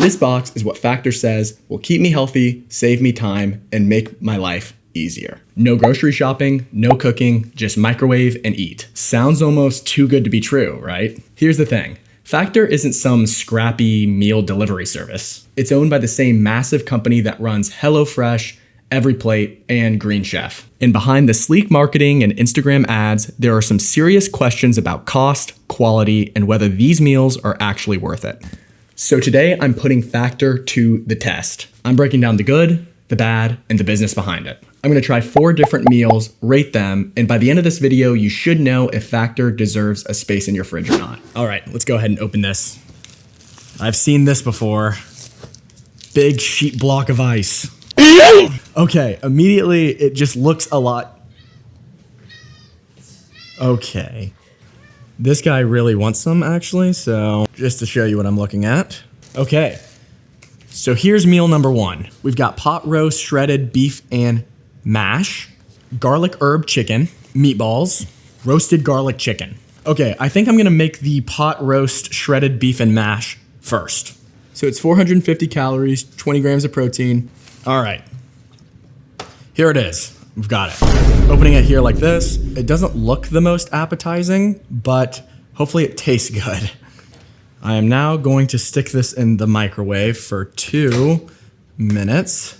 This box is what Factor says will keep me healthy, save me time, and make my life easier. No grocery shopping, no cooking, just microwave and eat. Sounds almost too good to be true, right? Here's the thing. Factor isn't some scrappy meal delivery service. It's owned by the same massive company that runs HelloFresh, EveryPlate, and Green Chef. And behind the sleek marketing and Instagram ads, there are some serious questions about cost, quality, and whether these meals are actually worth it. So today I'm putting Factor to the test. I'm breaking down the good, the bad, and the business behind it. I'm gonna try 4 different meals, rate them, and by the end of this video, you should know if Factor deserves a space in your fridge or not. All right, let's go ahead and open this. I've seen this before. Big sheet block of ice. Okay, immediately it just looks a lot. Okay. This guy really wants some actually, so just to show you what I'm looking at. Okay. So here's meal number 1. We've got pot roast, shredded beef and mash, garlic herb chicken, meatballs, roasted garlic chicken. Okay, I think I'm gonna make the pot roast, shredded beef and mash first. So it's 450 calories, 20 grams of protein. All right, here it is. We've got it. Opening it here like this. It doesn't look the most appetizing, but hopefully it tastes good. I am now going to stick this in the microwave for 2 minutes.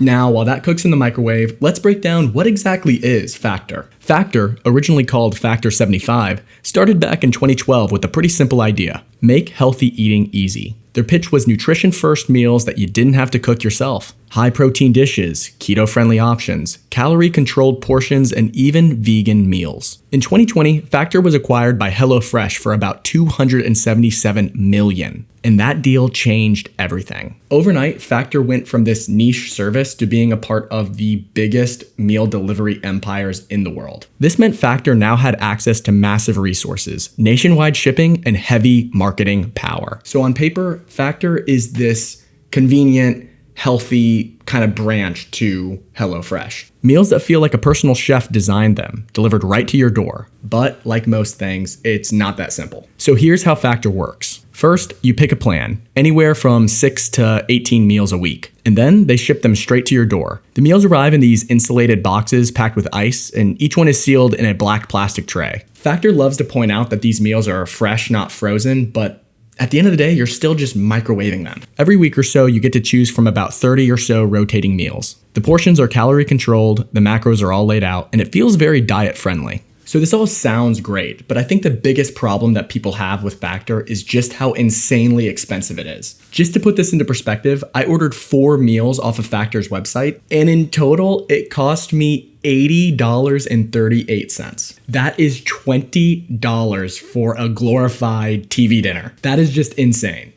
Now, while that cooks in the microwave, let's break down what exactly is Factor. Factor, originally called Factor 75, started back in 2012 with a pretty simple idea: make healthy eating easy. Their pitch was nutrition-first meals that you didn't have to cook yourself. High-protein dishes, keto-friendly options, calorie-controlled portions, and even vegan meals. In 2020, Factor was acquired by HelloFresh for about $277 million. And that deal changed everything. Overnight, Factor went from this niche service to being a part of the biggest meal delivery empires in the world. This meant Factor now had access to massive resources, nationwide shipping, and heavy marketing power. So on paper, Factor is this convenient, healthy kind of branch to HelloFresh. Meals that feel like a personal chef designed them, delivered right to your door. But like most things, it's not that simple. So here's how Factor works. First, you pick a plan, anywhere from 6 to 18 meals a week, and then they ship them straight to your door. The meals arrive in these insulated boxes packed with ice, and each one is sealed in a black plastic tray. Factor loves to point out that these meals are fresh, not frozen, but at the end of the day, you're still just microwaving them. Every week or so, you get to choose from about 30 or so rotating meals. The portions are calorie controlled, the macros are all laid out, and it feels very diet friendly. So this all sounds great, but I think the biggest problem that people have with Factor is just how insanely expensive it is. Just to put this into perspective, I ordered 4 meals off of Factor's website, and in total, it cost me $80.38. That is $20 for a glorified TV dinner. That is just insane.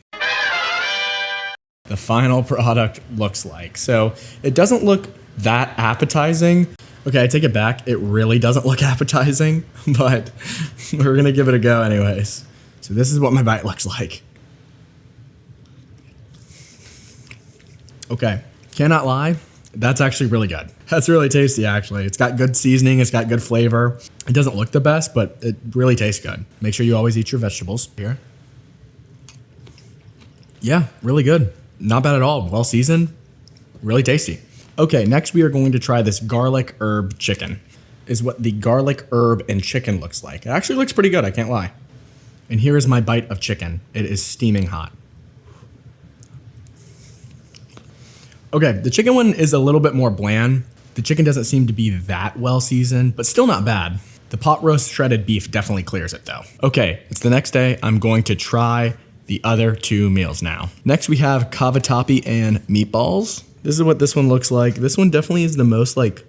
The final product looks like. So it doesn't look that appetizing. Okay, I take it back. It really doesn't look appetizing, but we're gonna give it a go anyways. So this is what my bite looks like. Okay, cannot lie. That's actually really good. That's really tasty, actually. It's got good seasoning. It's got good flavor. It doesn't look the best, but it really tastes good. Make sure you always eat your vegetables here. Yeah, really good. Not bad at all. Well seasoned, really tasty. Okay, next we are going to try this garlic herb chicken. Is what the garlic herb and chicken looks like. It actually looks pretty good, I can't lie. And here is my bite of chicken. It is steaming hot. Okay, the chicken one is a little bit more bland. The chicken doesn't seem to be that well seasoned, but still not bad. The pot roast shredded beef definitely clears it though. Okay, it's the next day. I'm going to try the other 2 meals now. Next we have cavatappi and meatballs. This is what this one looks like. This one definitely is the most like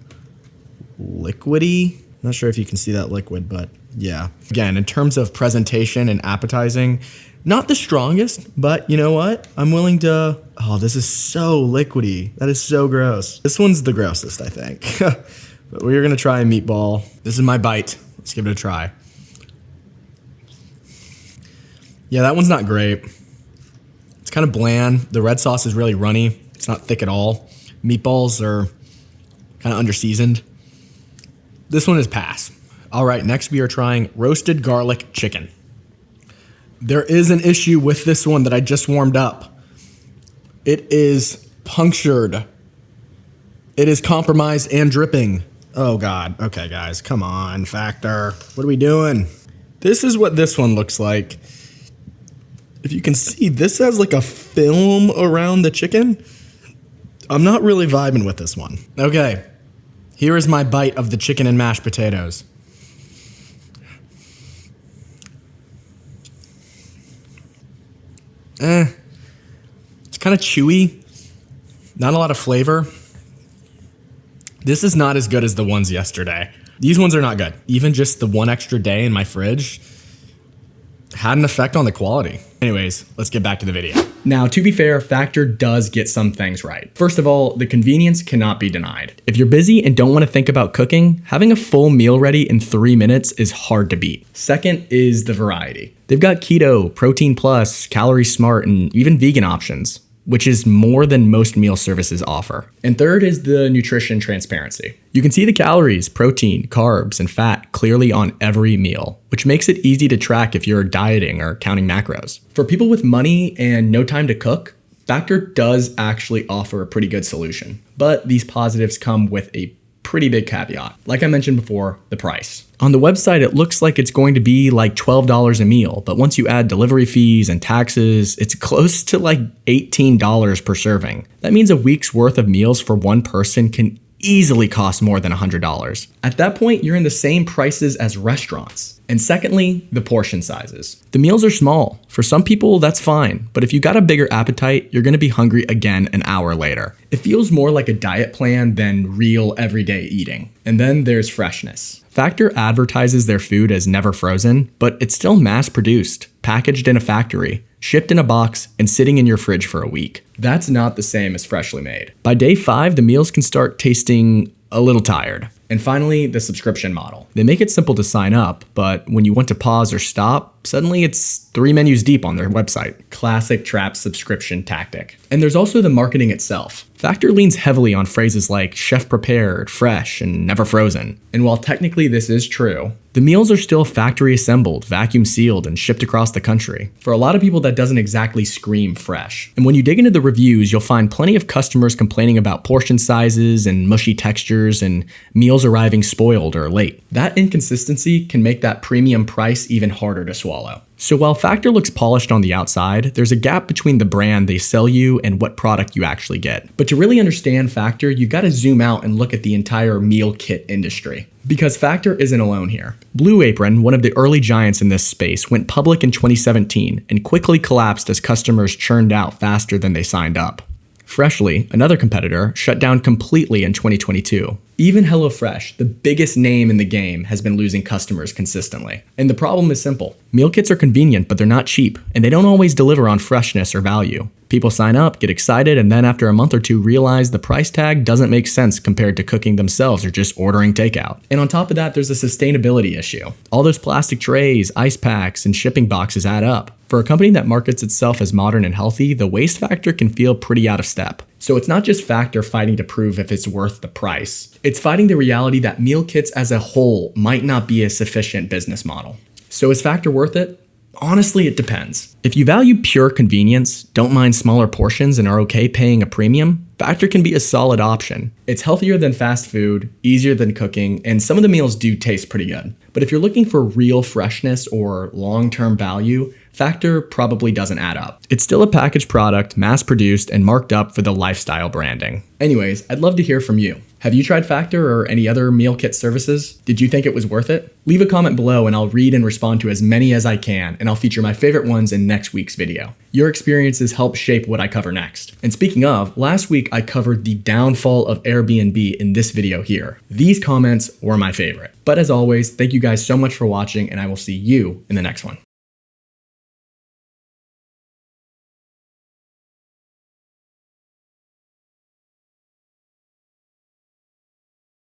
liquidy. Not sure if you can see that liquid, but yeah. Again, in terms of presentation and appetizing, not the strongest, but you know what? I'm willing to, oh, this is so liquidy. That is so gross. This one's the grossest, I think. But we're gonna try a meatball. This is my bite. Let's give it a try. Yeah, that one's not great. It's kind of bland. The red sauce is really runny. It's not thick at all. Meatballs are kind of underseasoned. This one is pass. All right, next we are trying roasted garlic chicken. There is an issue with this one that I just warmed up. It is punctured. It is compromised and dripping. Oh God. Okay, guys, come on, Factor. What are we doing? This is what this one looks like. If you can see, this has like a film around the chicken. I'm not really vibing with this one. Okay, here is my bite of the chicken and mashed potatoes. It's kind of chewy. Not a lot of flavor. This is not as good as the ones yesterday. These ones are not good. Even just the one extra day in my fridge had an effect on the quality. Anyways, let's get back to the video. Now, to be fair, Factor does get some things right. First of all, the convenience cannot be denied. If you're busy and don't want to think about cooking, having a full meal ready in 3 minutes is hard to beat. Second is the variety. They've got keto, protein plus, calorie smart, and even vegan options, which is more than most meal services offer. And third is the nutrition transparency. You can see the calories, protein, carbs, and fat clearly on every meal, which makes it easy to track if you're dieting or counting macros. For people with money and no time to cook, Factor does actually offer a pretty good solution. But these positives come with a pretty big caveat. Like I mentioned before, the price. On the website, it looks like it's going to be like $12 a meal, but once you add delivery fees and taxes, it's close to like $18 per serving. That means a week's worth of meals for one person can easily cost more than $100. At that point, you're in the same prices as restaurants. And secondly, the portion sizes. The meals are small. For some people, that's fine. But if you got a bigger appetite, you're gonna be hungry again an hour later. It feels more like a diet plan than real everyday eating. And then there's freshness. Factor advertises their food as never frozen, but it's still mass produced, packaged in a factory, shipped in a box, and sitting in your fridge for a week. That's not the same as freshly made. By day 5, the meals can start tasting a little tired. And finally, the subscription model. They make it simple to sign up, but when you want to pause or stop, suddenly it's 3 menus deep on their website. Classic trap subscription tactic. And there's also the marketing itself. Factor leans heavily on phrases like chef prepared, fresh, and never frozen. And while technically this is true, the meals are still factory assembled, vacuum sealed, and shipped across the country. For a lot of people, that doesn't exactly scream fresh. And when you dig into the reviews, you'll find plenty of customers complaining about portion sizes and mushy textures and meals arriving spoiled or late. That inconsistency can make that premium price even harder to swallow. So while Factor looks polished on the outside, there's a gap between the brand they sell you and what product you actually get. But to really understand Factor, you've got to zoom out and look at the entire meal kit industry. Because Factor isn't alone here. Blue Apron, one of the early giants in this space, went public in 2017 and quickly collapsed as customers churned out faster than they signed up. Freshly, another competitor, shut down completely in 2022. Even HelloFresh, the biggest name in the game, has been losing customers consistently. And the problem is simple. Meal kits are convenient, but they're not cheap, and they don't always deliver on freshness or value. People sign up, get excited, and then after a month or two realize the price tag doesn't make sense compared to cooking themselves or just ordering takeout. And on top of that, there's a sustainability issue. All those plastic trays, ice packs, and shipping boxes add up. For a company that markets itself as modern and healthy, the waste factor can feel pretty out of step. So it's not just Factor fighting to prove if it's worth the price. It's fighting the reality that meal kits as a whole might not be a sufficient business model. So is Factor worth it? Honestly, it depends. If you value pure convenience, don't mind smaller portions, and are okay paying a premium, Factor can be a solid option. It's healthier than fast food, easier than cooking, and some of the meals do taste pretty good. But if you're looking for real freshness or long-term value, Factor probably doesn't add up. It's still a packaged product, mass-produced, and marked up for the lifestyle branding. Anyways, I'd love to hear from you. Have you tried Factor or any other meal kit services? Did you think it was worth it? Leave a comment below and I'll read and respond to as many as I can, and I'll feature my favorite ones in next week's video. Your experiences help shape what I cover next. And speaking of, last week I covered the downfall of Airbnb in this video here. These comments were my favorite. But as always, thank you guys so much for watching, and I will see you in the next one.